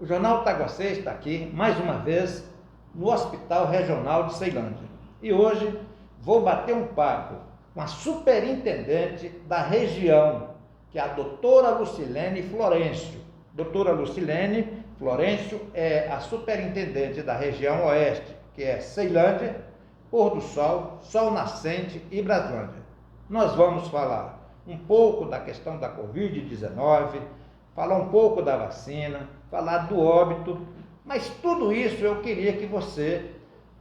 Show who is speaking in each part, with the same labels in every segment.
Speaker 1: O Jornal Taguacê está aqui, mais uma vez, no Hospital Regional de Ceilândia. E hoje vou bater um papo com a superintendente da região, que é a doutora Lucilene Florencio. Doutora Lucilene Florencio é a superintendente da região oeste, que é Ceilândia, Pôr do Sol, Sol Nascente e Braslândia. Nós vamos falar um pouco da questão da Covid-19, falar um pouco da vacina, falar do óbito, mas tudo isso eu queria que você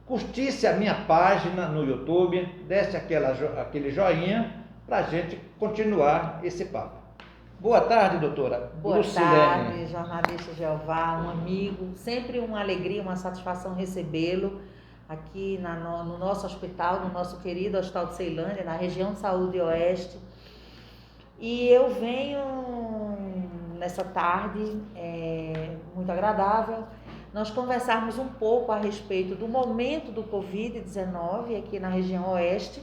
Speaker 1: curtisse a minha página no YouTube, desse aquele joinha para a gente continuar esse papo. Boa tarde, doutora Lucilene.
Speaker 2: Boa tarde, jornalista Jeová, um amigo, sempre uma alegria, uma satisfação recebê-lo aqui no nosso hospital, no nosso querido Hospital de Ceilândia, na região de saúde oeste. E eu venho nessa tarde muito agradável nós conversarmos um pouco a respeito do momento do Covid-19 aqui na região oeste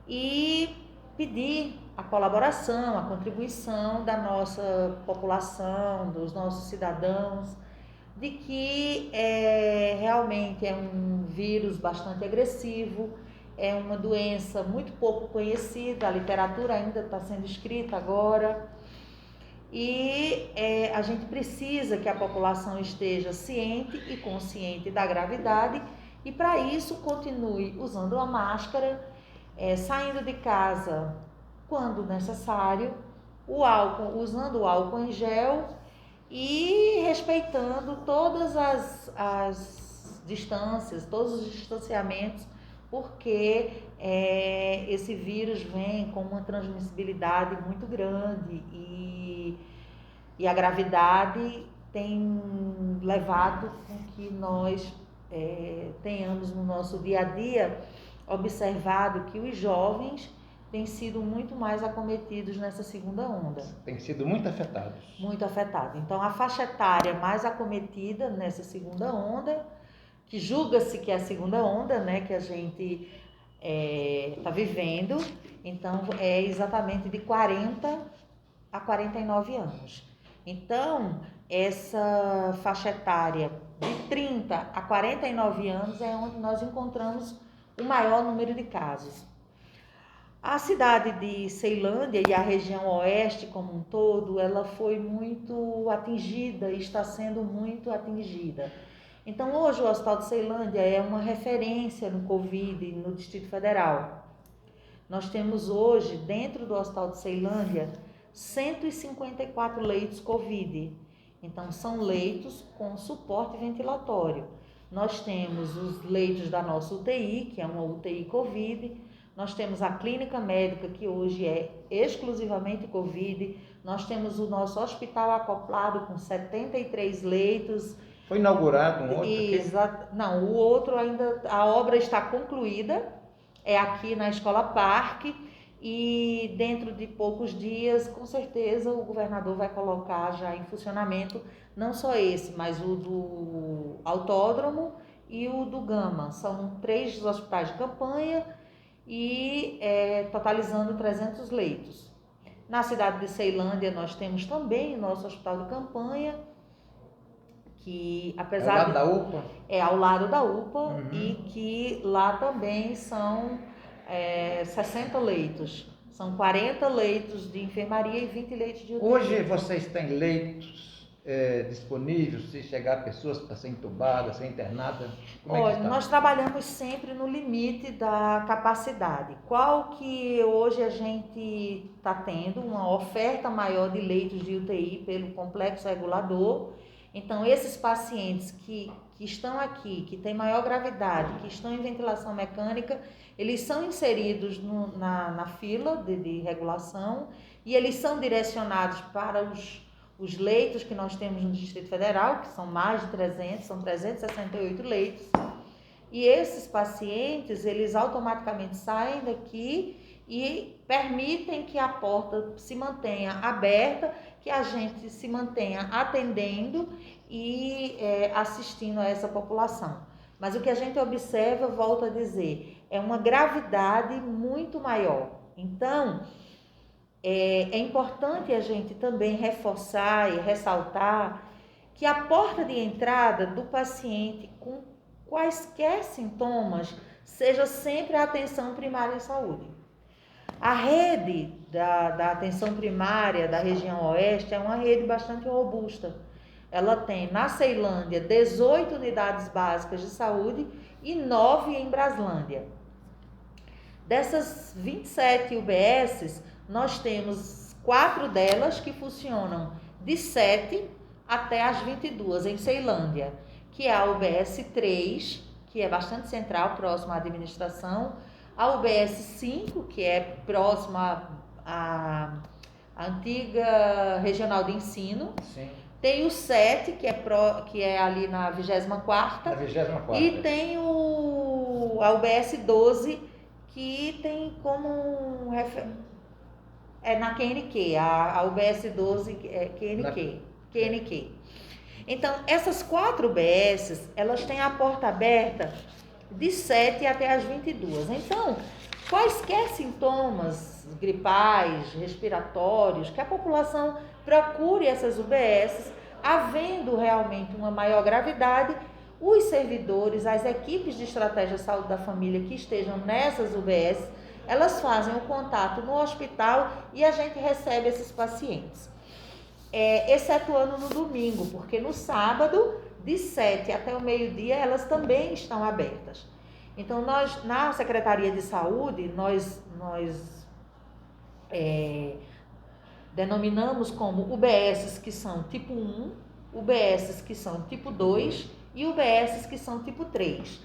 Speaker 2: e pedir a colaboração, a contribuição da nossa população, dos nossos cidadãos, de que realmente é um vírus bastante agressivo, é uma doença muito pouco conhecida, a literatura ainda está sendo escrita agora, e a gente precisa que a população esteja ciente e consciente da gravidade, e para isso continue usando a máscara, saindo de casa quando necessário, usando o álcool em gel e respeitando todas as distâncias, todos os distanciamentos, porque esse vírus vem com uma transmissibilidade muito grande e a gravidade tem levado com que nós tenhamos no nosso dia a dia observado que os jovens têm sido muito mais acometidos nessa segunda onda.
Speaker 1: Tem sido muito afetados.
Speaker 2: Muito afetados. Então, a faixa etária mais acometida nessa segunda onda, que julga-se que é a segunda onda, né, que a gente está vivendo, então é exatamente de 40 a 49 anos. Então, essa faixa etária de 30 a 49 anos é onde nós encontramos o maior número de casos. A cidade de Ceilândia e a região oeste como um todo, ela foi muito atingida e está sendo muito atingida. Então, hoje o Hospital de Ceilândia é uma referência no Covid no Distrito Federal. Nós temos hoje, dentro do Hospital de Ceilândia, 154 leitos Covid. Então, são leitos com suporte ventilatório. Nós temos os leitos da nossa UTI, que é uma UTI Covid. Nós temos a clínica médica, que hoje é exclusivamente Covid. Nós temos o nosso hospital acoplado com 73 leitos.
Speaker 1: Foi inaugurado um outro
Speaker 2: aqui? Não, o outro ainda, a obra está concluída, é aqui na Escola Parque, e dentro de poucos dias, com certeza, o governador vai colocar já em funcionamento, não só esse, mas o do Autódromo e o do Gama. São 3 hospitais de campanha e totalizando 300 leitos. Na cidade de Ceilândia, nós temos também o nosso hospital de campanha, que apesar
Speaker 1: ao lado da UPA?
Speaker 2: É ao lado da UPA, e que lá também são 60 leitos. São 40 leitos de enfermaria e 20 leitos de UTI.
Speaker 1: Hoje vocês têm leitos disponíveis, se chegar pessoas para ser entubadas, ser internadas?
Speaker 2: Olha, nós trabalhamos sempre no limite da capacidade. Qual que hoje a gente está tendo? Uma oferta maior de leitos de UTI pelo complexo regulador. Então, esses pacientes que estão aqui, que têm maior gravidade, que estão em ventilação mecânica, eles são inseridos na fila de regulação e eles são direcionados para os leitos que nós temos no Distrito Federal, que são mais de 300, são 368 leitos. E esses pacientes, eles automaticamente saem daqui e permitem que a porta se mantenha aberta, que a gente se mantenha atendendo e assistindo a essa população. Mas o que a gente observa, volto a dizer, é uma gravidade muito maior. Então, é importante a gente também reforçar e ressaltar que a porta de entrada do paciente com quaisquer sintomas seja sempre a atenção primária em saúde. A rede da atenção primária da região oeste é uma rede bastante robusta. Ela tem na Ceilândia 18 unidades básicas de saúde e 9 em Braslândia. Dessas 27 UBSs, nós temos 4 delas que funcionam de 7 até as 22 em Ceilândia, que é a UBS 3, que é bastante central, próxima à administração, a UBS 5, que é próxima à antiga regional de ensino.
Speaker 1: Sim.
Speaker 2: Tem o 7, que é ali na 24ª.
Speaker 1: Na 24ª.
Speaker 2: E tem a UBS 12, que tem como na QNQ, a UBS 12 é QNQ. Então, essas 4 UBSs, elas têm a porta aberta de 7 até as 22. Então, quaisquer sintomas gripais, respiratórios, que a população procure essas UBSs, havendo realmente uma maior gravidade, os servidores, as equipes de estratégia de saúde da família que estejam nessas UBSs, elas fazem o contato no hospital e a gente recebe esses pacientes. Excetuando no domingo, porque no sábado, de 7 até o meio-dia, elas também estão abertas. Então, nós, na Secretaria de Saúde, nós denominamos como UBSs que são tipo 1, UBSs que são tipo 2 e UBSs que são tipo 3.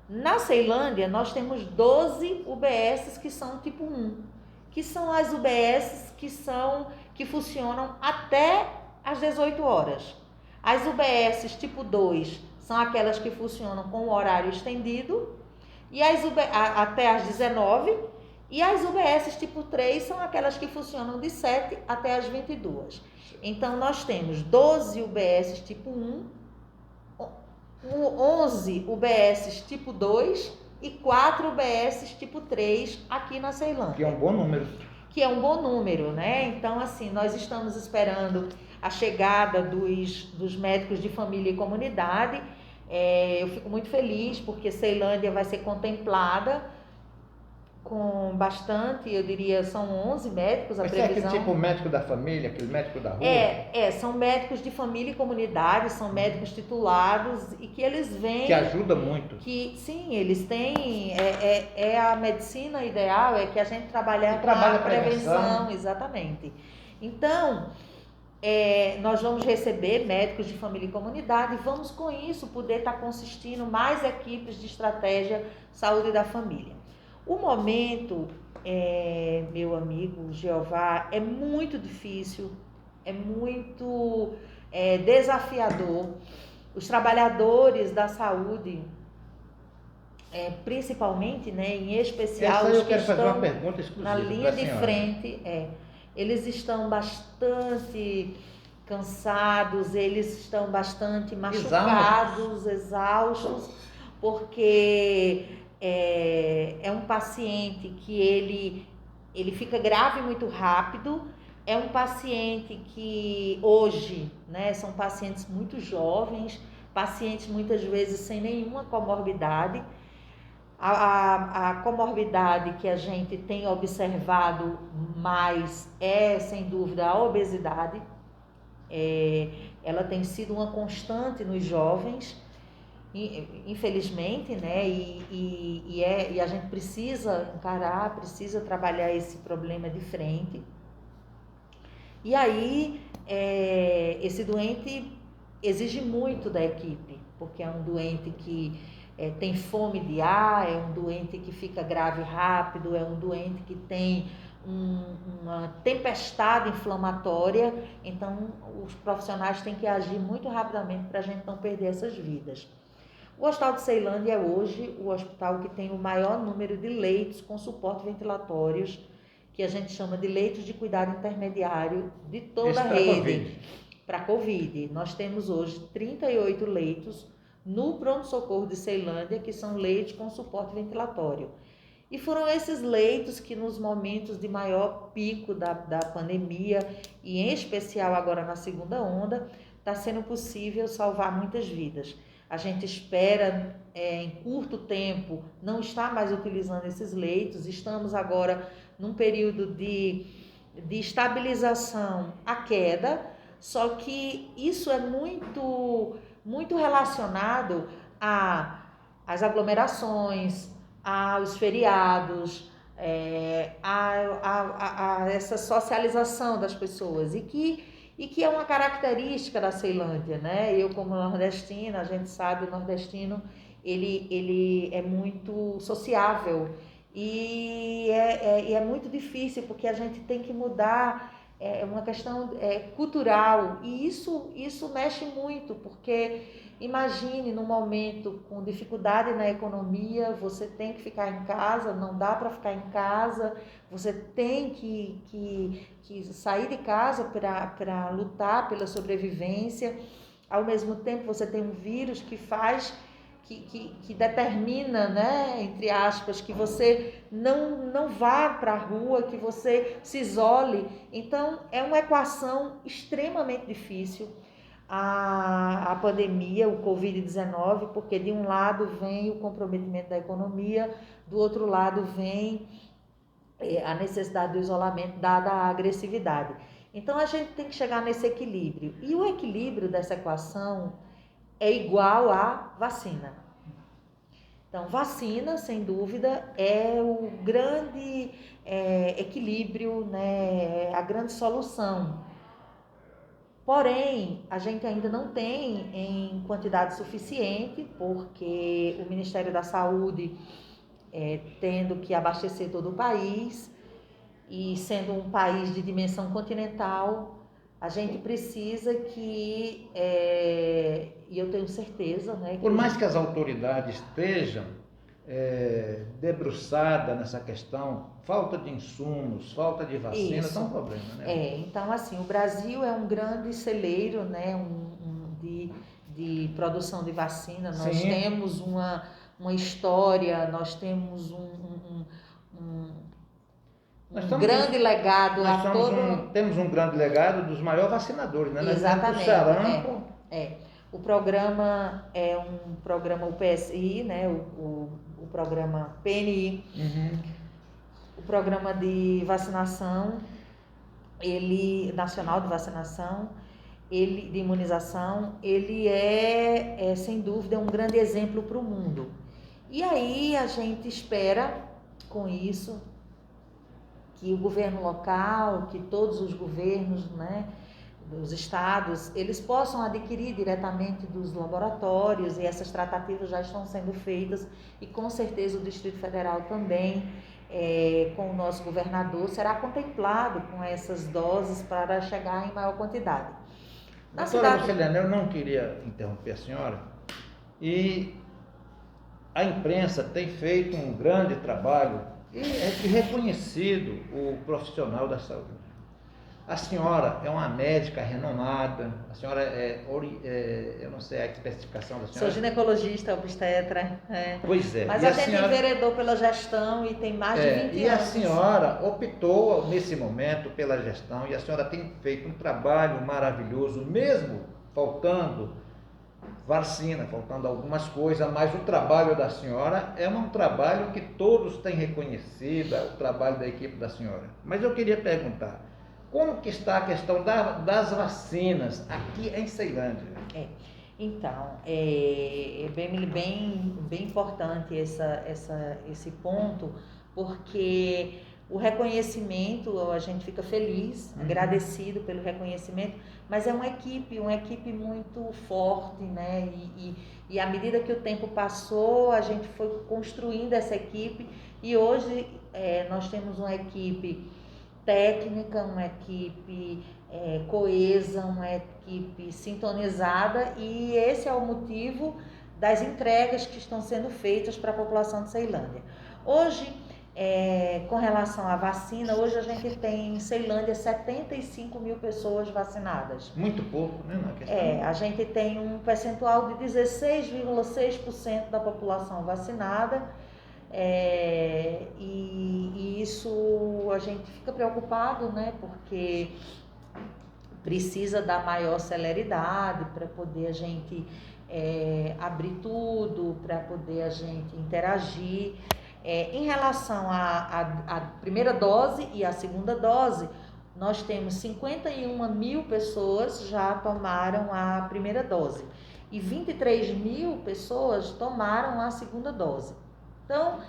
Speaker 2: Na Ceilândia, nós temos 12 UBSs que são tipo 1, que são as UBSs que funcionam até às 18 horas. As UBSs tipo 2 são aquelas que funcionam com o horário estendido e até às 19, e as UBSs tipo 3 são aquelas que funcionam de 7 até às 22. Então, nós temos 12 UBSs tipo 1, 11 UBSs tipo 2 e 4 UBSs tipo 3 aqui na Ceilândia.
Speaker 1: Que é um bom número.
Speaker 2: Que é um bom número, né? Então, assim, nós estamos esperando a chegada dos médicos de família e comunidade. Eu fico muito feliz porque Ceilândia vai ser contemplada com bastante, eu diria, são 11 médicos a previsão.
Speaker 1: Mas é aquele tipo médico da família, aquele médico da rua?
Speaker 2: São médicos de família e comunidade, são médicos titulados e que eles vêm...
Speaker 1: Que ajuda muito.
Speaker 2: Sim, eles têm... a medicina ideal, é que a gente trabalhe com a prevenção. Exatamente. Então, nós vamos receber médicos de família e comunidade e vamos, com isso, poder estar consistindo mais equipes de estratégia saúde da família. O momento, meu amigo Jeová, é muito difícil, é muito desafiador. Os trabalhadores da saúde, principalmente, né, em especial os que estão na linha de frente, eles estão bastante cansados, eles estão bastante machucados, exaustos, porque é um paciente que ele fica grave muito rápido, é um paciente que hoje, né, são pacientes muito jovens, pacientes muitas vezes sem nenhuma comorbidade. A comorbidade que a gente tem observado mais sem dúvida, a obesidade. Ela tem sido uma constante nos jovens, infelizmente, né? E a gente precisa encarar, precisa trabalhar esse problema de frente. E aí, esse doente exige muito da equipe, porque é um doente que tem fome de ar, é um doente que fica grave rápido, é um doente que tem uma tempestade inflamatória. Então, os profissionais têm que agir muito rapidamente para a gente não perder essas vidas. O Hospital de Ceilândia é hoje o hospital que tem o maior número de leitos com suporte ventilatórios, que a gente chama de leitos de cuidado intermediário de toda a rede para COVID. Nós temos hoje 38 leitos no pronto-socorro de Ceilândia, que são leitos com suporte ventilatório. E foram esses leitos que nos momentos de maior pico da pandemia, e em especial agora na segunda onda, está sendo possível salvar muitas vidas. A gente espera, em curto tempo, não estar mais utilizando esses leitos. Estamos agora num período de estabilização à queda, só que isso é muito relacionado às aglomerações, aos feriados, a essa socialização das pessoas, e que é uma característica da Ceilândia, né? Eu, como nordestina, a gente sabe, o nordestino ele é muito sociável, e é muito difícil, porque a gente tem que mudar, uma questão cultural, e isso mexe muito, porque imagine num momento com dificuldade na economia, você tem que ficar em casa, não dá para ficar em casa, você tem que sair de casa para lutar pela sobrevivência. Ao mesmo tempo, você tem um vírus que faz, que determina, né, entre aspas, que você não vá para a rua, que você se isole. Então, é uma equação extremamente difícil a pandemia, o Covid-19, porque de um lado vem o comprometimento da economia, do outro lado vem a necessidade do isolamento dada a agressividade. Então a gente tem que chegar nesse equilíbrio, e o equilíbrio dessa equação é igual à vacina. Então, vacina, sem dúvida, é o grande equilíbrio, né, a grande solução. Porém, a gente ainda não tem em quantidade suficiente, porque o Ministério da Saúde, tendo que abastecer todo o país, e sendo um país de dimensão continental, a gente precisa que, e eu tenho certeza, né,
Speaker 1: Por mais que as autoridades estejam debruçadas nessa questão, falta de insumos, falta de vacina,
Speaker 2: isso
Speaker 1: é um problema, né?
Speaker 2: então, assim, o Brasil é um grande celeiro, né, de produção de vacina. Nós
Speaker 1: Sim.
Speaker 2: temos uma história, nós temos grande legado a todo...
Speaker 1: Temos um grande legado dos maiores vacinadores, né?
Speaker 2: Exatamente.
Speaker 1: O sarampo.
Speaker 2: O programa é um programa UPSI, né? O programa PNI, o programa de vacinação, nacional de vacinação, de imunização, ele é sem dúvida um grande exemplo para o mundo. E aí a gente espera com isso que o governo local, que todos os governos, né, dos estados, eles possam adquirir diretamente dos laboratórios, e essas tratativas já estão sendo feitas, e com certeza o Distrito Federal também, com o nosso governador, será contemplado com essas doses para chegar em maior quantidade.
Speaker 1: Doutora Luciliana, eu não queria interromper a senhora, e a imprensa tem feito um grande trabalho e é reconhecido o profissional da saúde. A senhora é uma médica renomada, a senhora eu não sei a especificação da senhora.
Speaker 2: Sou ginecologista, obstetra.
Speaker 1: Pois é.
Speaker 2: Mas a gente enveredou pela gestão e tem mais de 20 anos.
Speaker 1: E a senhora optou nesse momento pela gestão, e a senhora tem feito um trabalho maravilhoso, mesmo faltando vacina, faltando algumas coisas, mas o trabalho da senhora é um trabalho que todos têm reconhecido, o trabalho da equipe da senhora. Mas eu queria perguntar, como que está a questão das vacinas aqui em Ceilândia?
Speaker 2: Então, é bem importante esse ponto, porque o reconhecimento, a gente fica feliz, agradecido pelo reconhecimento, mas é uma equipe muito forte, né? E à medida que o tempo passou, a gente foi construindo essa equipe, e hoje nós temos uma equipe técnica, uma equipe coesa, uma equipe sintonizada, e esse é o motivo das entregas que estão sendo feitas para a população de Ceilândia. Hoje, com relação à vacina, hoje a gente tem em Ceilândia 75 mil pessoas vacinadas.
Speaker 1: Muito pouco, né? Na questão.
Speaker 2: A gente tem um percentual de 16,6% da população vacinada, E isso a gente fica preocupado, né? Porque precisa dar maior celeridade para poder a gente abrir tudo, para poder a gente interagir. Em relação à primeira dose e à segunda dose, nós temos 51 mil pessoas já tomaram a primeira dose e 23 mil pessoas tomaram a segunda dose. Então,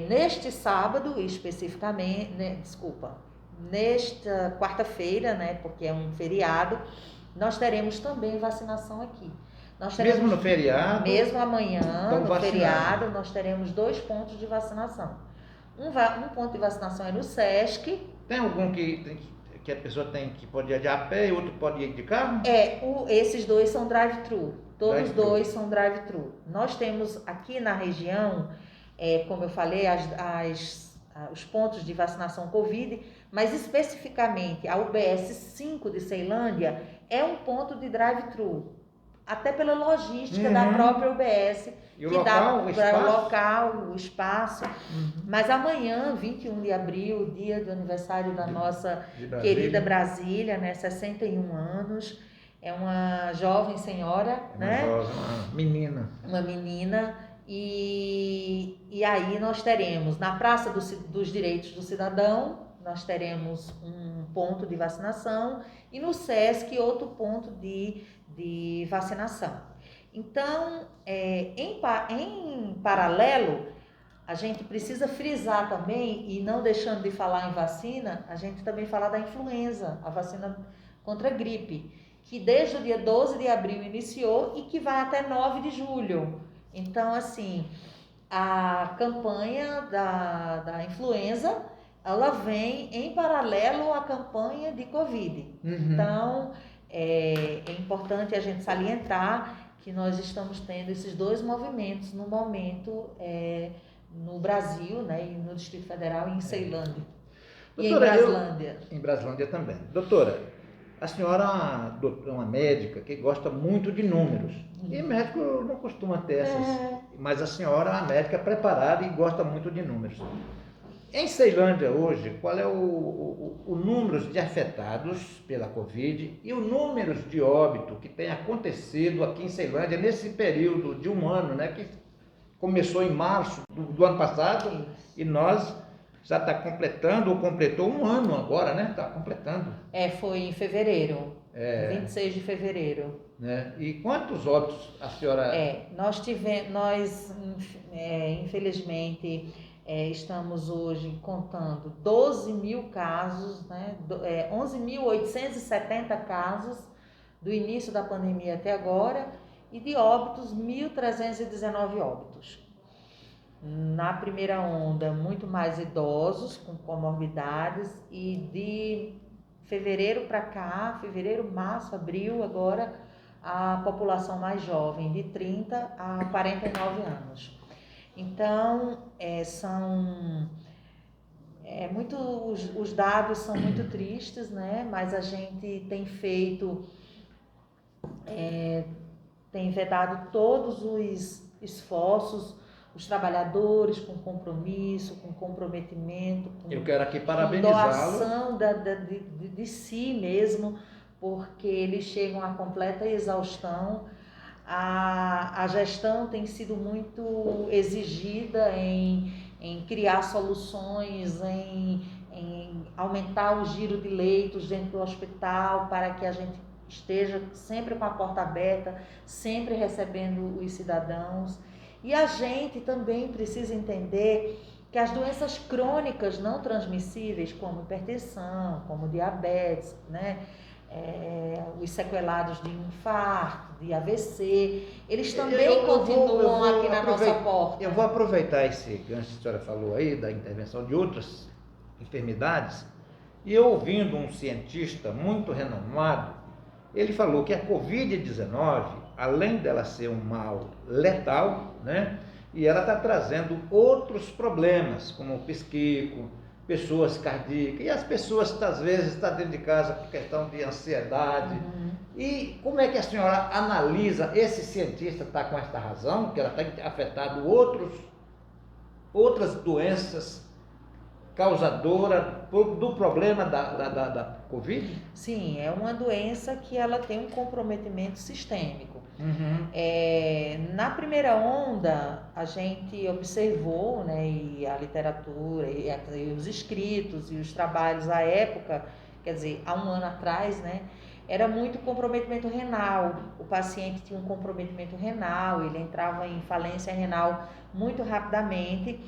Speaker 2: neste sábado, especificamente, né, nesta quarta-feira, né, porque é um feriado, nós teremos também vacinação aqui.
Speaker 1: Mesmo no feriado?
Speaker 2: Mesmo amanhã, no
Speaker 1: vacinando.
Speaker 2: feriado, nós teremos 2 pontos de vacinação. Um ponto de vacinação é no SESC.
Speaker 1: Tem algum que a pessoa pode ir a pé e outro pode ir de carro?
Speaker 2: Esses 2 são drive-thru. Todos 2 são drive-thru. Nós temos aqui na região, como eu falei, os pontos de vacinação Covid, mas especificamente a UBS 5 de Ceilândia é um ponto de drive-thru. Até pela logística da própria UBS,
Speaker 1: e o local,
Speaker 2: o espaço. Mas amanhã, 21 de abril, dia do aniversário da nossa querida Brasília, né, 61 anos, é uma jovem senhora,
Speaker 1: uma menina.
Speaker 2: Uma menina, e aí nós teremos, na Praça dos Direitos do Cidadão, nós teremos um ponto de vacinação e no SESC outro ponto de vacinação. Então, em paralelo, a gente precisa frisar também, e não deixando de falar em vacina, a gente também falar da influenza, a vacina contra a gripe, que desde o dia 12 de abril iniciou e que vai até 9 de julho. Então, assim, a campanha da influenza, ela vem em paralelo à campanha de Covid. Então, é importante a gente salientar que nós estamos tendo esses 2 movimentos no momento no Brasil, né, e no Distrito Federal e em Ceilândia.
Speaker 1: Doutora,
Speaker 2: e em Braslândia.
Speaker 1: Em Braslândia também. Doutora, a senhora é uma médica que gosta muito de números. E médico não costuma ter essas. Mas a senhora é uma médica preparada e gosta muito de números. Em Ceilândia hoje, qual é o número de afetados pela Covid e o número de óbito que tem acontecido aqui em Ceilândia nesse período de um ano, né, que começou em março do ano passado e nós já está completou um ano agora, né? Está completando.
Speaker 2: Foi em fevereiro, 26 de fevereiro.
Speaker 1: Né? E quantos óbitos a senhora...
Speaker 2: Nós infelizmente... estamos hoje contando 12 mil casos, né? 11.870 casos do início da pandemia até agora e de óbitos, 1.319 óbitos. Na primeira onda, muito mais idosos com comorbidades e de fevereiro para cá, fevereiro, março, abril, agora a população mais jovem, de 30 a 49 anos. Então, os dados são muito tristes, né? Mas a gente tem tem vedado todos os esforços, os trabalhadores com compromisso, com comprometimento,
Speaker 1: Eu quero aqui parabenizá-lo.
Speaker 2: Doação de si mesmo, porque eles chegam à completa exaustão. A gestão tem sido muito exigida em criar soluções, em aumentar o giro de leitos dentro do hospital para que a gente esteja sempre com a porta aberta, sempre recebendo os cidadãos. E a gente também precisa entender que as doenças crônicas não transmissíveis, como hipertensão, como diabetes, né? Os sequelados de infarto, de AVC, eles também continuam aqui na nossa porta.
Speaker 1: Eu vou aproveitar esse gancho que a senhora falou aí, da intervenção de outras enfermidades, e ouvindo um cientista muito renomado, ele falou que a Covid-19, além dela ser um mal letal, né, e ela está trazendo outros problemas, como o psiquico, pessoas cardíacas, e as pessoas às vezes estão dentro de casa por questão de ansiedade. E como é que a senhora analisa, esse cientista está com esta razão, que ela tem afetado outros outras doenças causadoras do problema da Covid?
Speaker 2: Sim, é uma doença que ela tem um comprometimento sistêmico. Na primeira onda, a gente observou, né, e a literatura, e os escritos e os trabalhos à época, quer dizer, há um ano atrás, né, era muito comprometimento renal. O paciente tinha um comprometimento renal, ele entrava em falência renal muito rapidamente.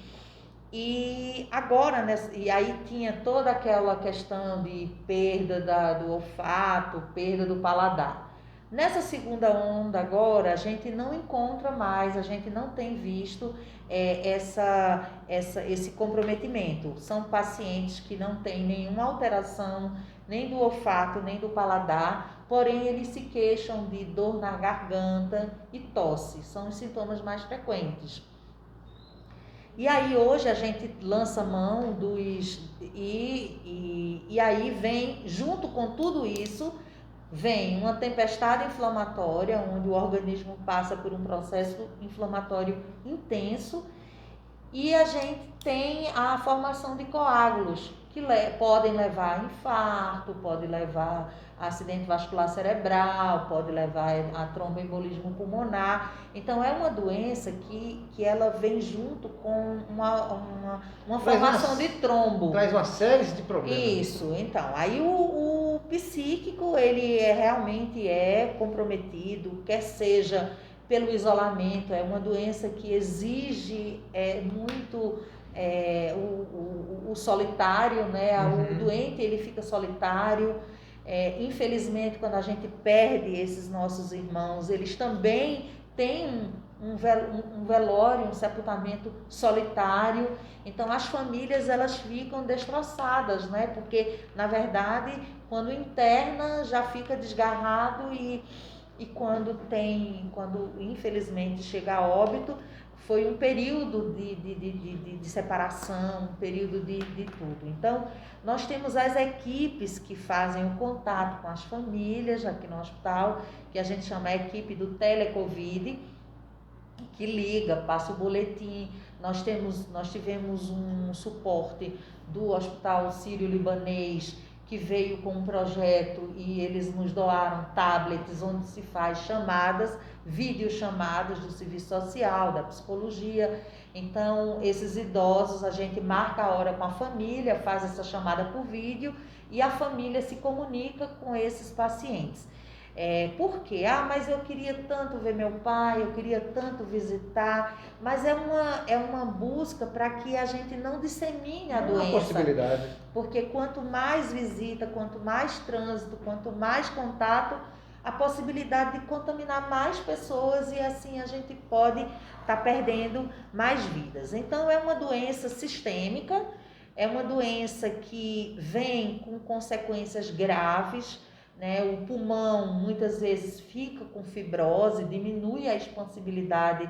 Speaker 2: E agora, né, e aí tinha toda aquela questão de perda do olfato, perda do paladar. Nessa segunda onda agora, a gente não encontra mais, a gente não tem visto esse comprometimento. São pacientes que não têm nenhuma alteração, nem do olfato, nem do paladar, porém eles se queixam de dor na garganta e tosse, são os sintomas mais frequentes. E aí hoje a gente lança mão dos... E aí vem, junto com tudo isso, vem uma tempestade inflamatória, onde o organismo passa por um processo inflamatório intenso, e a gente tem a formação de coágulos, que podem levar a infarto, pode levar a acidente vascular cerebral, pode levar a tromboembolismo pulmonar. Então é uma doença que ela vem junto com uma formação de trombo.
Speaker 1: Traz uma série de problemas.
Speaker 2: Isso, então, aí o psíquico, ele realmente é comprometido, quer seja pelo isolamento, é uma doença que exige muito o solitário, né? O doente, ele fica solitário. Infelizmente, quando a gente perde esses nossos irmãos, eles também têm um velório, um sepultamento solitário. Então as famílias, elas ficam destroçadas, né? Porque na verdade, quando interna, já fica desgarrado, e quando infelizmente chega a óbito, foi um período de separação, um período de tudo. Então, nós temos as equipes que fazem o contato com as famílias aqui no hospital, que a gente chama a equipe do Telecovid, que liga, passa o boletim. Nós tivemos um suporte do Hospital Sírio-Libanês, que veio com um projeto, e eles nos doaram tablets onde se faz chamadas, videochamadas do serviço social, da psicologia. Então, esses idosos, a gente marca a hora com a família, faz essa chamada por vídeo, e a família se comunica com esses pacientes. Por quê? Mas eu queria tanto ver meu pai, eu queria tanto visitar, mas é uma busca para que a gente não dissemine a doença.
Speaker 1: Uma possibilidade.
Speaker 2: Porque quanto mais visita, quanto mais trânsito, quanto mais contato, a possibilidade de contaminar mais pessoas, e assim a gente pode estar perdendo mais vidas. Então é uma doença sistêmica, é uma doença que vem com consequências graves, né? O pulmão muitas vezes fica com fibrose, diminui a expansibilidade,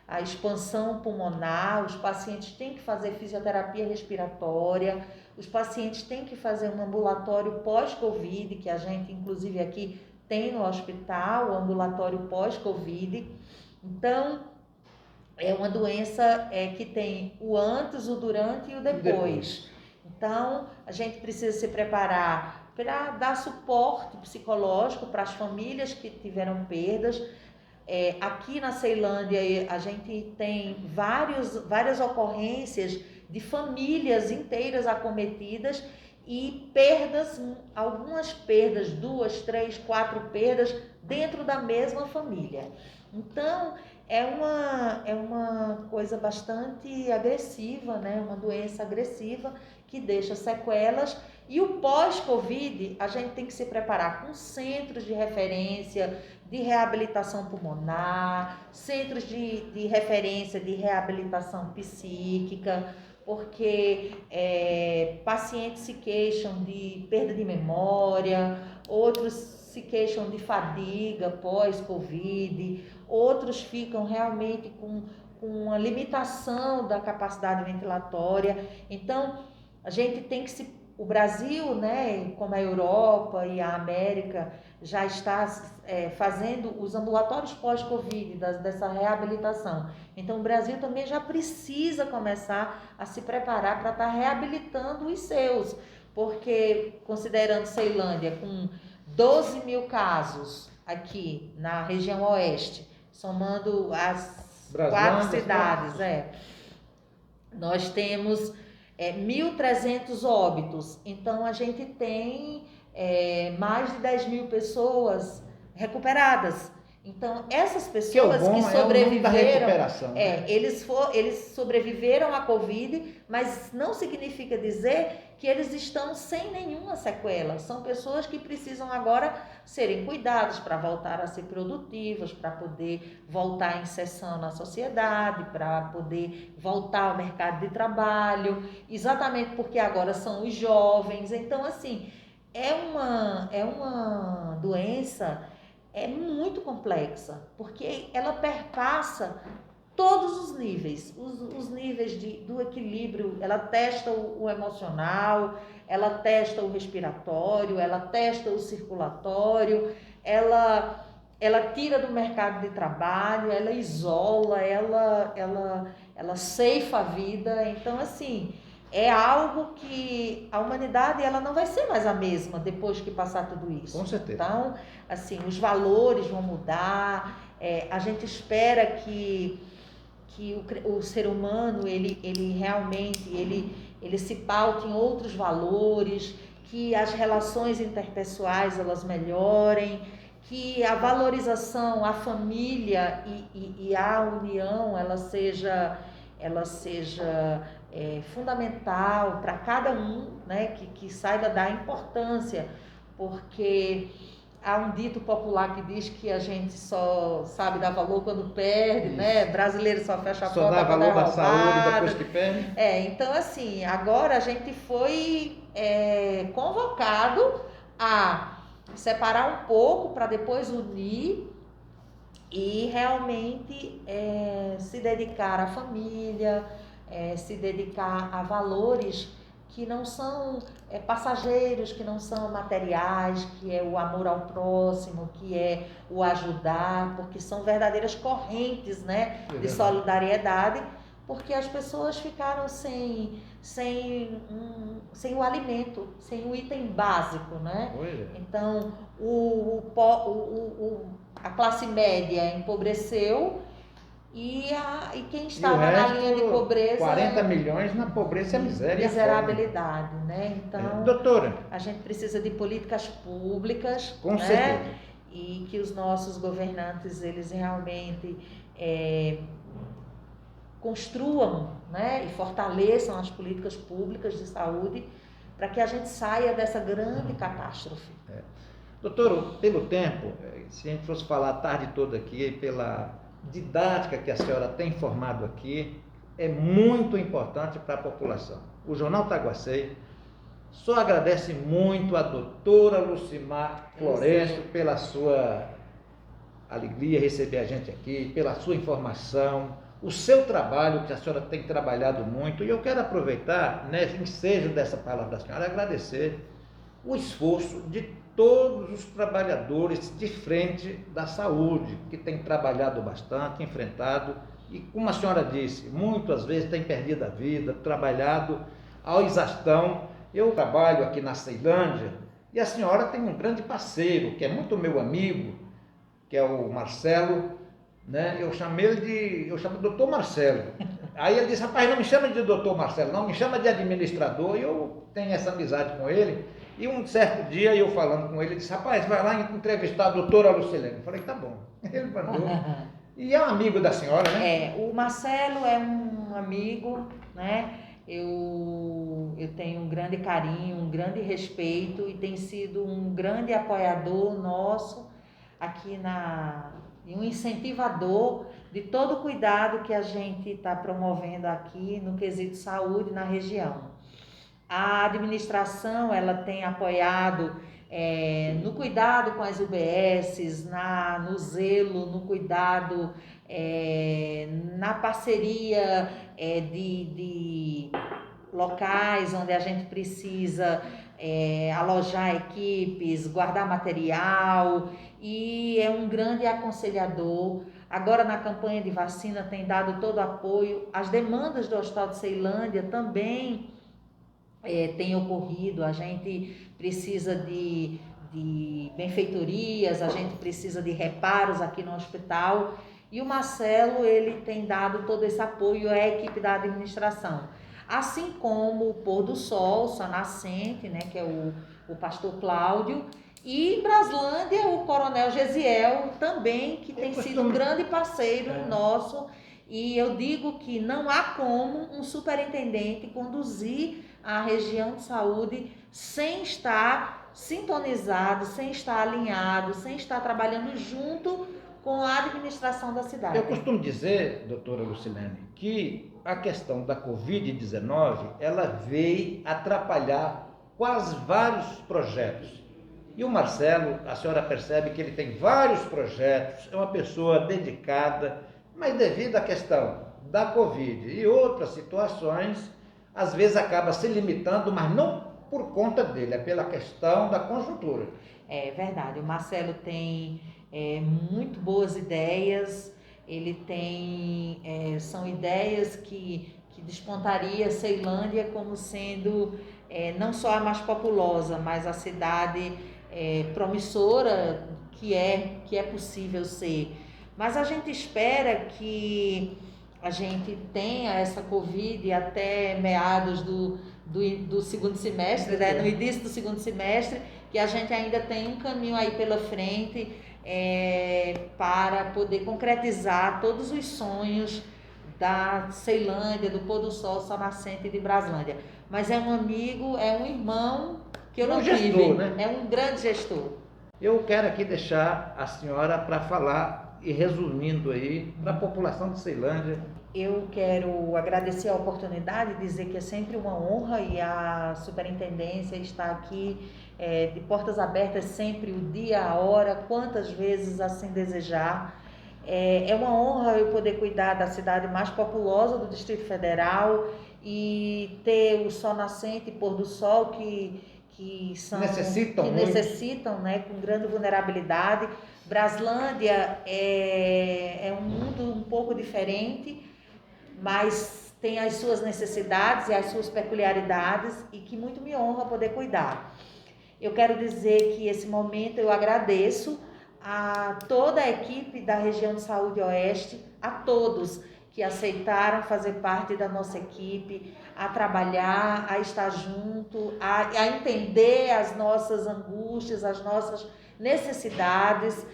Speaker 2: a expansão pulmonar. Os pacientes têm que fazer fisioterapia respiratória, os pacientes têm que fazer um ambulatório pós-Covid, que a gente inclusive aqui tem no hospital, o ambulatório pós-Covid. Então, é uma doença que tem o antes, o durante e o depois. Então, a gente precisa se preparar para dar suporte psicológico para as famílias que tiveram perdas. Aqui na Ceilândia, a gente tem várias ocorrências de famílias inteiras acometidas, e perdas, algumas perdas, 2, 3, 4 perdas dentro da mesma família. Então, é uma coisa bastante agressiva, né? Uma doença agressiva que deixa sequelas. E o pós-Covid, a gente tem que se preparar com centros de referência de reabilitação pulmonar, centros de referência de reabilitação psíquica, porque pacientes se queixam de perda de memória, outros se queixam de fadiga pós-Covid, outros ficam realmente com uma limitação da capacidade ventilatória. Então, a gente tem que O Brasil, né, como a Europa e a América, já está fazendo os ambulatórios pós-Covid, dessa reabilitação. Então, o Brasil também já precisa começar a se preparar para estar reabilitando os seus, porque, considerando Ceilândia com 12 mil casos aqui na região oeste, somando as
Speaker 1: Braslândia,
Speaker 2: 4 cidades, nós temos 1.300 óbitos. Então, a gente tem mais de 10 mil pessoas recuperadas. Então, essas pessoas que sobreviveram, eles sobreviveram à Covid, mas não significa dizer que eles estão sem nenhuma sequela. São pessoas que precisam agora serem cuidadas para voltar a ser produtivas, para poder voltar à inserção na sociedade, para poder voltar ao mercado de trabalho, exatamente porque agora são os jovens. Então, assim, é uma doença muito complexa, porque ela perpassa todos os níveis, os níveis do equilíbrio. Ela testa o emocional, ela testa o respiratório, ela testa o circulatório, ela tira do mercado de trabalho, ela isola, ela ceifa a vida. Então, assim, é algo que a humanidade ela não vai ser mais a mesma depois que passar tudo isso.
Speaker 1: Com certeza.
Speaker 2: Então, assim, os valores vão mudar. A gente espera que o ser humano ele realmente ele se paute em outros valores, que as relações interpessoais elas melhorem, que a valorização à família e à união ela seja fundamental para cada um, né, que saiba dar importância, porque há um dito popular que diz que a gente só sabe dar valor quando perde, né? Brasileiro só fecha a porta quando é roubado. Só dá valor da saúde
Speaker 1: depois que perde.
Speaker 2: Então, assim, agora a gente foi convocado a separar um pouco para depois unir e realmente se dedicar à família, se dedicar a valores que não são passageiros, que não são materiais, que é o amor ao próximo, que é o ajudar, porque são verdadeiras correntes, né, de solidariedade, porque as pessoas ficaram sem o alimento, sem o item básico, né? Então, a classe média empobreceu, e quem estava na linha de pobreza...
Speaker 1: 40 milhões na pobreza e miséria.
Speaker 2: Miserabilidade, né? Então,
Speaker 1: doutora,
Speaker 2: a gente precisa de políticas públicas,
Speaker 1: com certeza,
Speaker 2: e que os nossos governantes, eles realmente construam, né? E fortaleçam as políticas públicas de saúde para que a gente saia dessa grande catástrofe.
Speaker 1: Doutor, pelo tempo, se a gente fosse falar a tarde toda aqui, pela didática que a senhora tem informado aqui, é muito importante para a população. O Jornal Taguacei só agradece muito a doutora Lucimar Florencio pela sua alegria em receber a gente aqui, pela sua informação, o seu trabalho, que a senhora tem trabalhado muito, e eu quero aproveitar, ensejo dessa palavra da senhora, agradecer o esforço de todos os trabalhadores de frente da saúde, que têm trabalhado bastante, enfrentado, e como a senhora disse, muitas vezes têm perdido a vida, trabalhado ao exaustão. Eu trabalho aqui na Ceilândia, e a senhora tem um grande parceiro, que é muito meu amigo, que é o Marcelo, né? Eu chamo de doutor Marcelo. Aí ele disse, rapaz, não me chama de doutor Marcelo, não, me chama de administrador, e eu tenho essa amizade com ele. E um certo dia, eu falando com ele, disse, rapaz, vai lá entrevistar a doutora Lucilene. Eu falei, tá bom. Ele mandou. E é um amigo da senhora, né?
Speaker 2: O Marcelo é um amigo, né? Eu tenho um grande carinho, um grande respeito, e tem sido um grande apoiador nosso aqui e um incentivador de todo o cuidado que a gente está promovendo aqui no quesito saúde na região. A administração ela tem apoiado no cuidado com as UBSs, no zelo, no cuidado, na parceria locais onde a gente precisa alojar equipes, guardar material, e é um grande aconselhador. Agora, na campanha de vacina, tem dado todo apoio. As demandas do Hospital de Ceilândia também têm ocorrido. A gente precisa de benfeitorias, a gente precisa de reparos aqui no hospital. E o Marcelo, ele tem dado todo esse apoio à equipe da administração. Assim como o Pôr do Sol, Sol Nascente, né, que é o pastor Cláudio, e em Braslândia, o Coronel Gesiel também, que tem sido um grande parceiro nosso. E eu digo que não há como um superintendente conduzir a região de saúde sem estar sintonizado, sem estar alinhado, sem estar trabalhando junto com a administração da cidade.
Speaker 1: Eu costumo dizer, doutora Lucilene, que a questão da Covid-19, ela veio atrapalhar quase vários projetos. E o Marcelo, a senhora percebe que ele tem vários projetos, é uma pessoa dedicada, mas devido à questão da Covid e outras situações, às vezes acaba se limitando, mas não por conta dele, é pela questão da conjuntura.
Speaker 2: É verdade, o Marcelo tem muito boas ideias, ele tem, são ideias que despontaria Ceilândia como sendo não só a mais populosa, mas a cidade promissora que é possível ser. Mas a gente espera que a gente tenha essa Covid até meados do segundo semestre, né? No início do segundo semestre, que a gente ainda tem um caminho aí pela frente para poder concretizar todos os sonhos da Ceilândia, do Pôr do Sol, Sol Nascente e de Braslândia. Mas é um amigo, é um irmão que eu não tive, né? É um grande gestor.
Speaker 1: Eu quero aqui deixar a senhora para falar e resumindo aí para a população de Ceilândia.
Speaker 2: Eu quero agradecer a oportunidade, dizer que é sempre uma honra e a superintendência está aqui de portas abertas sempre, o dia, a hora, quantas vezes assim desejar. É uma honra eu poder cuidar da cidade mais populosa do Distrito Federal e ter o Sol Nascente e Pôr do Sol que necessitam, né, com grande vulnerabilidade. Braslândia é um mundo um pouco diferente, mas tem as suas necessidades e as suas peculiaridades e que muito me honra poder cuidar. Eu quero dizer que esse momento eu agradeço a toda a equipe da região de saúde oeste, a todos que aceitaram fazer parte da nossa equipe, a trabalhar, a estar junto, a entender as nossas angústias, as nossas necessidades,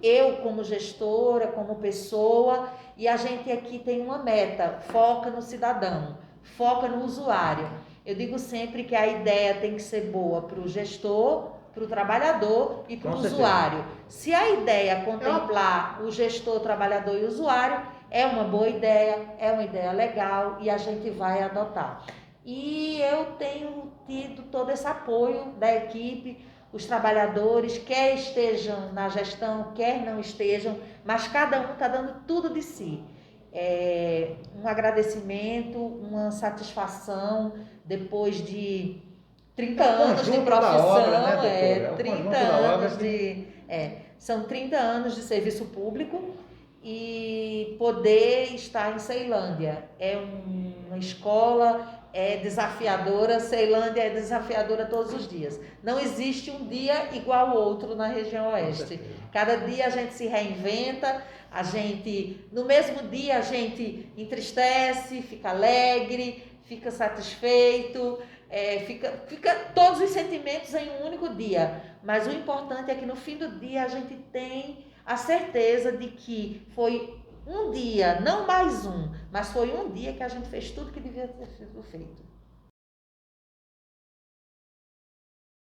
Speaker 2: eu como gestora, como pessoa, e a gente aqui tem uma meta, foca no cidadão, foca no usuário. Eu digo sempre que a ideia tem que ser boa para o gestor, para o trabalhador e para o usuário. Se a ideia contemplar o gestor, o trabalhador e o usuário, é uma boa ideia, é uma ideia legal e a gente vai adotar. E eu tenho tido todo esse apoio da equipe, os trabalhadores, quer estejam na gestão, quer não estejam, mas cada um está dando tudo de si. Um agradecimento, uma satisfação, depois de 30 anos de profissão,
Speaker 1: obra, né,
Speaker 2: 30 anos são 30 anos de serviço público e poder estar em Ceilândia. É uma escola, é desafiadora, Ceilândia é desafiadora todos os dias. Não existe um dia igual ao outro na região oeste. Cada dia a gente se reinventa, no mesmo dia a gente entristece, fica alegre, fica satisfeito, fica todos os sentimentos em um único dia. Mas o importante é que no fim do dia a gente tem a certeza de que foi um dia, não mais um, mas foi um dia que a gente fez tudo que devia ter sido feito.